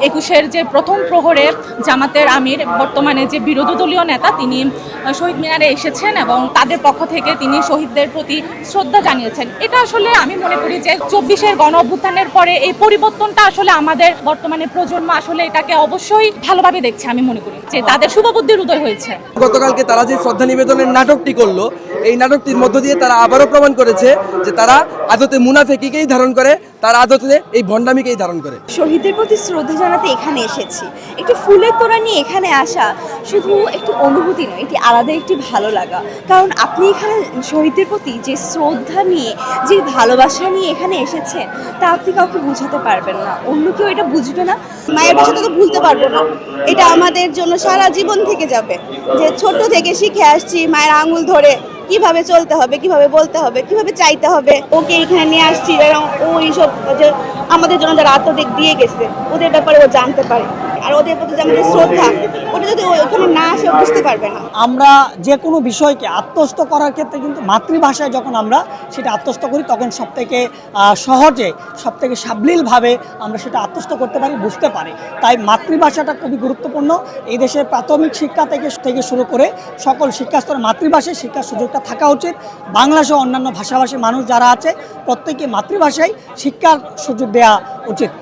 21-এর যে প্রথম প্রহরে জামাতের আমির বর্তমানে যে বিরোধী দলীয় নেতা তিনি শহীদ মিনারে এসেছেন এবং তাদের পক্ষ থেকে তিনি শহীদদের প্রতি শ্রদ্ধা জানিয়েছেন। এটা আসলে আমি মনে করি যে 24-এর গণ অভ্যুত্থানের পরে এই পরিবর্তনটা আসলে আমাদের বর্তমানে প্রজন্ম আসলে এটাকে অবশ্যই ভালোভাবে দেখছে। আমি মনে করি যে তাদের শুভবুদ্ধির উদয় হয়েছে। গতকালকে তারা যে শ্রদ্ধা নিবেদনের নাটকটি করলো, এই নাটকটির মধ্য দিয়ে তারা আবারও প্রমাণ করেছে যে তারা আদতে মুনাফেকিকেই ধারণ করে, তারা আদতে এই ভণ্ডামিকেই ধারণ করে। শহীদদের প্রতি শ্রদ্ধা জানাতে এখানে এসেছি। একটু ফুলের তোড়া নিয়ে এখানে আসা শুধু একটি অনুভূতি নয়, এটি আলাদা একটি ভালো লাগা। কারণ আপনি এখানে শহীদদের প্রতি যে শ্রদ্ধা নিয়ে, যে ভালোবাসা নিয়ে এখানে এসেছেন, তা আপনি কাউকে বোঝাতে পারবেন না, অন্য কেউ এটা বুঝবে না। মায়ের ভাষাটা তো ভুলতে পারবো না, এটা আমাদের জন্য সারা জীবন থেকে যাবে। যে ছোট থেকে শিখে আসছি মায়ের আঙুল ধরে কিভাবে চলতে হবে, কিভাবে বলতে হবে, কিভাবে চাইতে হবে। ওকে এখানে নিয়ে আসছি এবং ও এইসব যে আমাদের জন্য যারা আত্মত্যাগ দিয়ে গেছে ওদের ব্যাপারে ও জানতে পারে। আর ওদের প্রতি যে আমাদের শ্রদ্ধা, ওটা যদি ওখানে না আসে ও বুঝতে পারবে না। আমরা যে কোনো বিষয়কে আত্মস্থ করার ক্ষেত্রে কিন্তু মাতৃভাষায় যখন আমরা সেটা আত্মস্থ করি তখন সবথেকে সহজে, সবথেকে সাবলীলভাবে আমরা সেটা আত্মস্থ করতে পারি, বুঝতে পারি। তাই মাতৃভাষাটা খুবই গুরুত্বপূর্ণ। এই দেশের প্রাথমিক শিক্ষা থেকে শুরু করে সকল শিক্ষাস্তরে মাতৃভাষায় শিক্ষার সুযোগটা থাকা উচিত। বাংলা সহ অন্যান্য ভাষাভাষী মানুষ যারা আছে প্রত্যেকে মাতৃভাষায় শিক্ষার সুযোগ দেওয়া উচিত।